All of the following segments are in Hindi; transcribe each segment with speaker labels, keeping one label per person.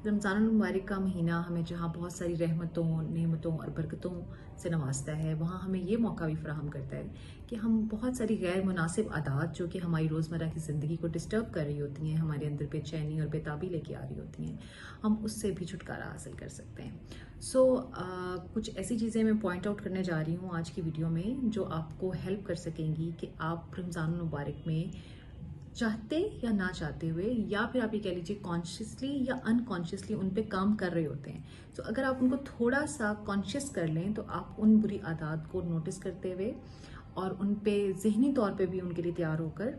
Speaker 1: रमज़ान मुबारक का महीना हमें जहाँ बहुत सारी रहमतों, नेमतों और बरकतों से नवाजता है, वहाँ हमें ये मौका भी फराहम करता है कि हम बहुत सारी गैर मुनासिब आदत जो कि हमारी रोज़मर्रा की ज़िंदगी को डिस्टर्ब कर रही होती हैं, हमारे अंदर बेचैनी और बेताबी लेके आ रही होती हैं, हम उससे भी छुटकारा हासिल कर सकते हैं। कुछ ऐसी चीज़ें मैं पॉइंट आउट करने जा रही हूँ आज की वीडियो में जो आपको हेल्प कर सकेंगी कि आप रमज़ान मुबारक में चाहते या ना चाहते हुए, या फिर आप ये कह लीजिए कॉन्शियसली या अनकॉन्शियसली उन पे काम कर रहे होते हैं। तो अगर आप उनको थोड़ा सा कॉन्शियस कर लें तो आप उन बुरी आदत को नोटिस करते हुए और उन पे ज़हनी तौर पे भी उनके लिए तैयार होकर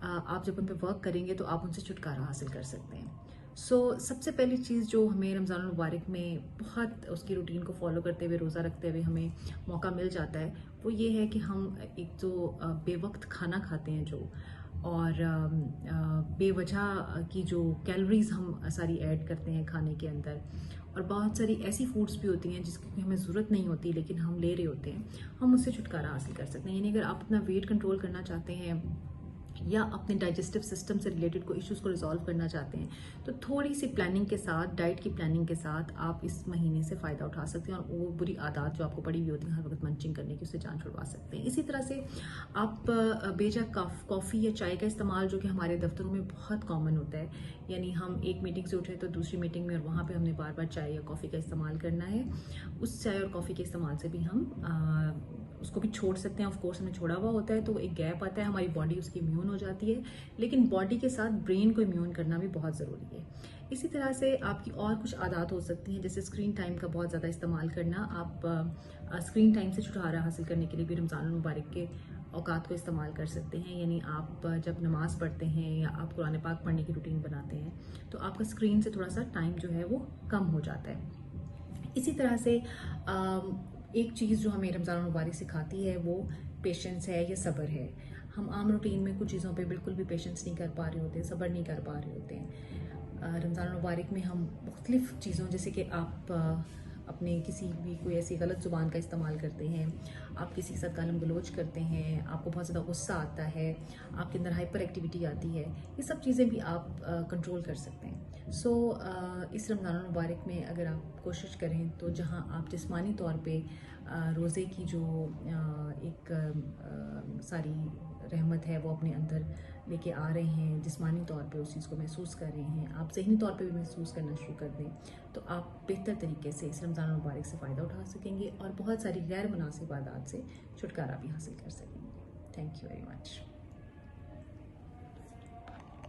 Speaker 1: आप जब उन पे वर्क करेंगे तो आप उनसे छुटकारा हासिल कर सकते हैं। सबसे पहली चीज़ जो हमें रमज़ान मुबारक में बहुत उसकी रूटीन को फॉलो करते हुए, रोज़ा रखते हुए हमें मौका मिल जाता है, वो ये है कि हम एक तो बेवक्त खाना खाते हैं जो, और बेवजह की जो कैलोरीज हम सारी ऐड करते हैं खाने के अंदर, और बहुत सारी ऐसी फूड्स भी होती हैं जिसकी हमें ज़रूरत नहीं होती लेकिन हम ले रहे होते हैं, हम उससे छुटकारा हासिल कर सकते हैं। यानी अगर आप अपना वेट कंट्रोल करना चाहते हैं या अपने डाइजेस्टिव सिस्टम से रिलेटेड कोई इश्यूज़ को रिजॉल्व करना चाहते हैं, तो थोड़ी सी प्लानिंग के साथ, डाइट की प्लानिंग के साथ आप इस महीने से फ़ायदा उठा सकते हैं और वो बुरी आदत जो आपको पड़ी हुई होती है हर वक्त मंचिंग करने की, उससे जान छुड़वा सकते हैं। इसी तरह से आप बेजा कॉफ़ी या चाय का इस्तेमाल, जो कि हमारे दफ्तरों में बहुत कॉमन होता है, यानी हम एक मीटिंग से उठे तो दूसरी मीटिंग में और वहाँ पे हमने बार बार चाय या कॉफ़ी का इस्तेमाल करना है, उस चाय और कॉफ़ी के इस्तेमाल से भी हम उसको भी छोड़ सकते हैं। ऑफ कोर्स हमने छोड़ा हुआ होता है तो एक गैप आता है, हमारी बॉडी उसकी इम्यून हो जाती है, लेकिन बॉडी के साथ ब्रेन को इम्यून करना भी बहुत ज़रूरी है। इसी तरह से आपकी और कुछ आदत हो सकती हैं, जैसे स्क्रीन टाइम का बहुत ज़्यादा इस्तेमाल करना। आप स्क्रीन टाइम से छुटकारा हासिल करने के लिए भी रमज़ान मुबारक के औकात को इस्तेमाल कर सकते हैं। यानी आप जब नमाज़ पढ़ते हैं या आप कुरान पाक पढ़ने की रूटीन बनाते हैं तो आपका स्क्रीन से थोड़ा सा टाइम जो है वो कम हो जाता है। इसी तरह से एक चीज़ जो हमें रमज़ान मुबारक सिखाती है वो पेशेंस है या सब्र है। हम आम रूटीन में कुछ चीज़ों पे बिल्कुल भी पेशेंस नहीं कर पा रहे होते, सब्र नहीं कर पा रहे होते हैं। रमज़ान मुबारक में हम मुख्तलिफ़ चीज़ों, जैसे कि आप अपने किसी भी कोई ऐसी गलत ज़ुबान का इस्तेमाल करते हैं, आप किसी के साथ गालम गलोच करते हैं, आपको बहुत ज़्यादा गुस्सा आता है, आपके अंदर हाइपर एक्टिविटी आती है, ये सब चीज़ें भी आप कंट्रोल कर सकते हैं। इस रमज़ान मुबारक में अगर आप कोशिश करें तो जहाँ आप जिस्मानी तौर पे रोज़े की जो सारी रहमत है वो अपने अंदर लेके आ रहे हैं, जिस्मानी तौर पे उस चीज़ को महसूस कर रहे हैं, आप ज़हनी तौर पे भी महसूस करना शुरू कर दें तो आप बेहतर तरीके से इस रमज़ान मुबारक से फ़ायदा उठा सकेंगे और बहुत सारी गैर मुनासिब आदत से छुटकारा भी हासिल कर सकेंगे। Thank you very much.